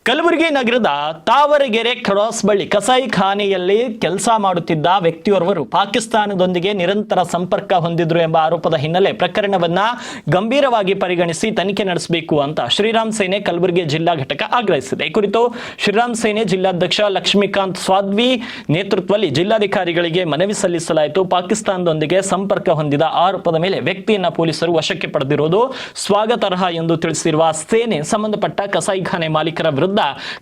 ಕಲಬುರಗಿ ನಗರದ ತಾವರಗೆರೆ ಕ್ರಾಸ್ ಬಳಿ ಕಸಾಯಿಖಾನೆಯಲ್ಲಿ ಕೆಲಸ ಮಾಡುತ್ತಿದ್ದ ವ್ಯಕ್ತಿಯೋರ್ವರು ಪಾಕಿಸ್ತಾನದೊಂದಿಗೆ ನಿರಂತರ ಸಂಪರ್ಕ ಹೊಂದಿದ್ರು ಎಂಬ ಆರೋಪದ ಹಿನ್ನೆಲೆ ಪ್ರಕರಣವನ್ನ ಗಂಭೀರವಾಗಿ ಪರಿಗಣಿಸಿ ತನಿಖೆ ನಡೆಸಬೇಕು ಅಂತ ಶ್ರೀರಾಮ್ ಸೇನೆ ಕಲಬುರಗಿ ಜಿಲ್ಲಾ ಘಟಕ ಆಗ್ರಹಿಸಿದೆ. ಈ ಕುರಿತು ಶ್ರೀರಾಮ್ ಸೇನೆ ಜಿಲ್ಲಾಧ್ಯಕ್ಷ ಲಕ್ಷ್ಮೀಕಾಂತ್ ಸ್ವಾದ್ವಿ ನೇತೃತ್ವದಲ್ಲಿ ಜಿಲ್ಲಾಧಿಕಾರಿಗಳಿಗೆ ಮನವಿ ಸಲ್ಲಿಸಲಾಯಿತು. ಪಾಕಿಸ್ತಾನದೊಂದಿಗೆ ಸಂಪರ್ಕ ಹೊಂದಿದ ಆರೋಪದ ಮೇಲೆ ವ್ಯಕ್ತಿಯನ್ನ ಪೊಲೀಸರು ವಶಕ್ಕೆ ಪಡೆದಿರುವುದು ಸ್ವಾಗತಾರ್ಹ ಎಂದು ತಿಳಿಸಿರುವ ಸೇನೆ ಸಂಬಂಧಪಟ್ಟ ಕಸಾಯಿಖಾನೆ ಮಾಲೀಕರ ವಿರುದ್ಧ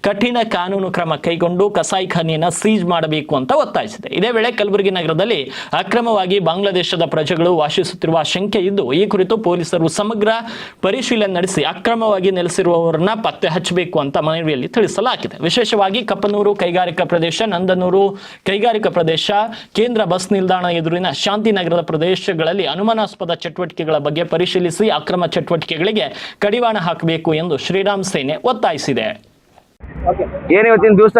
ಕಠಿಣ ಕಾನೂನು ಕ್ರಮ ಕೈಗೊಂಡು ಕಸಾಯಿಖಾನೆಯನ್ನು ಸೀಜ್ ಮಾಡಬೇಕು ಅಂತ ಒತ್ತಾಯಿಸಿದೆ. ಇದೇ ವೇಳೆ ಕಲಬುರಗಿ ನಗರದಲ್ಲಿ ಅಕ್ರಮವಾಗಿ ಬಾಂಗ್ಲಾದೇಶದ ಪ್ರಜೆಗಳು ವಾಸಿಸುತ್ತಿರುವ ಶಂಕೆ ಇದ್ದು, ಈ ಕುರಿತು ಪೊಲೀಸರು ಸಮಗ್ರ ಪರಿಶೀಲನೆ ನಡೆಸಿ ಅಕ್ರಮವಾಗಿ ನೆಲೆಸಿರುವವರನ್ನ ಪತ್ತೆ ಹಚ್ಚಬೇಕು ಅಂತ ಮನವಿಯಲ್ಲಿ ತಿಳಿಸಲಾಗಿದೆ. ವಿಶೇಷವಾಗಿ ಕಪ್ಪನೂರು ಕೈಗಾರಿಕಾ ಪ್ರದೇಶ, ನಂದನೂರು ಕೈಗಾರಿಕಾ ಪ್ರದೇಶ, ಕೇಂದ್ರ ಬಸ್ ನಿಲ್ದಾಣ ಎದುರಿನ ಶಾಂತಿನಗರದ ಪ್ರದೇಶಗಳಲ್ಲಿ ಅನುಮಾನಾಸ್ಪದ ಚಟುವಟಿಕೆಗಳ ಬಗ್ಗೆ ಪರಿಶೀಲಿಸಿ ಅಕ್ರಮ ಚಟುವಟಿಕೆಗಳಿಗೆ ಕಡಿವಾಣ ಹಾಕಬೇಕು ಎಂದು ಶ್ರೀರಾಮ್ ಸೇನೆ ಒತ್ತಾಯಿಸಿದೆ. ಏನು ಇವತ್ತಿನ ದಿವಸ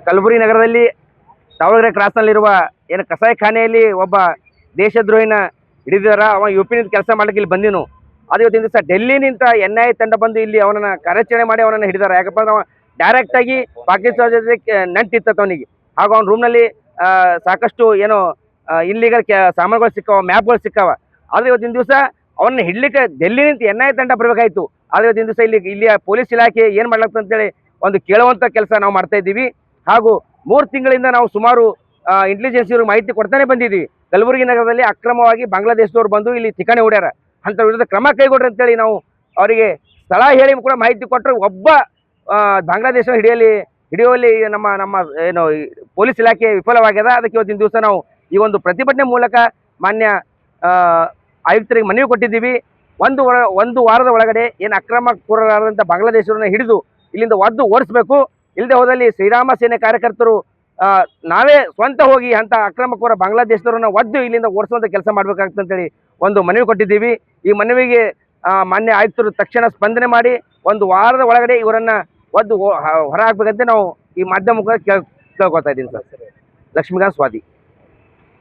ಕಲಬುರಗಿ ನಗರದಲ್ಲಿ ತಾವರಗೆರೆ ಕ್ರಾಸ್ನಲ್ಲಿರುವ ಏನು ಕಸಾಯಿಖಾನೆಯಲ್ಲಿ ಒಬ್ಬ ದೇಶದ್ರೋಹಿನ ಹಿಡಿದಾರ. ಅವ UP ನಿಂದ ಕೆಲಸ ಮಾಡ್ಲಿಕ್ಕೆ ಇಲ್ಲಿ ಬಂದಿನು. ಅದು ಇವತ್ತಿನ ದಿವಸ ಡೆಲ್ಲಿನಿಂದ NIA ತಂಡ ಬಂದು ಇಲ್ಲಿ ಅವನನ್ನ ಕಾರ್ಯಾಚರಣೆ ಮಾಡಿ ಅವನನ್ನು ಹಿಡಿದಾರ. ಯಾಕಪ್ಪ ಅಂದ್ರೆ ಅವ ಡೈರೆಕ್ಟ್ ಆಗಿ ಪಾಕಿಸ್ತಾನ ಜೊತೆ ನಂಟಿತ್ತ ಅವನಿಗೆ. ಹಾಗೂ ಅವನ ರೂಮ್ನಲ್ಲಿ ಸಾಕಷ್ಟು ಏನೋ ಇಲ್ಲಿಗಲ್ ಸಾಮಾನುಗಳು ಸಿಕ್ಕಾವ, ಮ್ಯಾಪ್ಗಳು ಸಿಕ್ಕಾವ. ಆದರೆ ಇವತ್ತಿನ ದಿವಸ ಅವನ್ನ ಹಿಡ್ಲಿಕ್ಕೆ ಡೆಲ್ಲಿನಿಂದ NIA ತಂಡ ಬರಬೇಕಾಯ್ತು. ಆದರೆ ಇವತ್ತಿನ ದಿವಸ ಇಲ್ಲಿಯ ಪೊಲೀಸ್ ಇಲಾಖೆ ಏನು ಮಾಡ್ಲತ್ತ ಅಂತೇಳಿ ಒಂದು ಕೇಳುವಂಥ ಕೆಲಸ ನಾವು ಮಾಡ್ತಾ ಇದ್ದೀವಿ. ಹಾಗೂ 3 ತಿಂಗಳಿಂದ ನಾವು ಸುಮಾರು ಇಂಟೆಲಿಜೆನ್ಸ್ ಇವ್ರಿಗೆ ಮಾಹಿತಿ ಕೊಡ್ತಾನೆ ಬಂದಿದ್ದೀವಿ. ಕಲಬುರಗಿ ನಗರದಲ್ಲಿ ಅಕ್ರಮವಾಗಿ ಬಾಂಗ್ಲಾದೇಶದವ್ರು ಬಂದು ಇಲ್ಲಿ ಠಿಕಾಣಿ ಹೊಡ್ಯಾರ, ಅಂತ ವಿರುದ್ಧ ಕ್ರಮ ಕೈಗೊಡ್ರಿ ಅಂತೇಳಿ ನಾವು ಅವರಿಗೆ ಸ್ಥಳ ಹೇಳಿ ಕೂಡ ಮಾಹಿತಿ ಕೊಟ್ಟರೆ ಒಬ್ಬ ಬಾಂಗ್ಲಾದೇಶ ಹಿಡಿಯುವಲ್ಲಿ ನಮ್ಮ ಏನು ಪೊಲೀಸ್ ಇಲಾಖೆ ವಿಫಲವಾಗ್ಯದ. ಅದಕ್ಕೆ ಇವತ್ತಿನ ದಿವಸ ನಾವು ಈ ಒಂದು ಪ್ರತಿಭಟನೆ ಮೂಲಕ ಮಾನ್ಯ ಆಯುಕ್ತರಿಗೆ ಮನವಿ ಕೊಟ್ಟಿದ್ದೀವಿ. ಒಂದು ವಾರದ ಒಳಗಡೆ ಏನು ಅಕ್ರಮಕೋರರಾದಂಥ ಬಾಂಗ್ಲಾದೇಶರನ್ನ ಹಿಡಿದು ಇಲ್ಲಿಂದ ಒದ್ದು ಓಡಿಸ್ಬೇಕು. ಇಲ್ಲದೆ ಹೋದಲ್ಲಿ ಶ್ರೀರಾಮ ಸೇನೆ ಕಾರ್ಯಕರ್ತರು ನಾವೇ ಸ್ವಂತ ಹೋಗಿ ಅಂತ ಅಕ್ರಮಕೋರ ಬಾಂಗ್ಲಾದೇಶದವ್ರನ್ನ ಒದ್ದು ಇಲ್ಲಿಂದ ಓಡಿಸುವಂಥ ಕೆಲಸ ಮಾಡ್ಬೇಕಾಗ್ತಂತೇಳಿ ಒಂದು ಮನವಿ ಕೊಟ್ಟಿದ್ದೀವಿ. ಈ ಮನವಿಗೆ ಮಾನ್ಯ ಆಯುಕ್ತರು ತಕ್ಷಣ ಸ್ಪಂದನೆ ಮಾಡಿ 1 ವಾರದ ಒಳಗಡೆ ಇವರನ್ನ ಒದ್ದು ಹೊರ ಹಾಕ್ಬೇಕಂತ ನಾವು ಈ ಮಾಧ್ಯಮ ಕೇಳ್ಕೊತಾ ಇದ್ದೀನಿ ಸರ್. ಲಕ್ಷ್ಮೀಕಾಂತ್ ಸ್ವಾದಿ.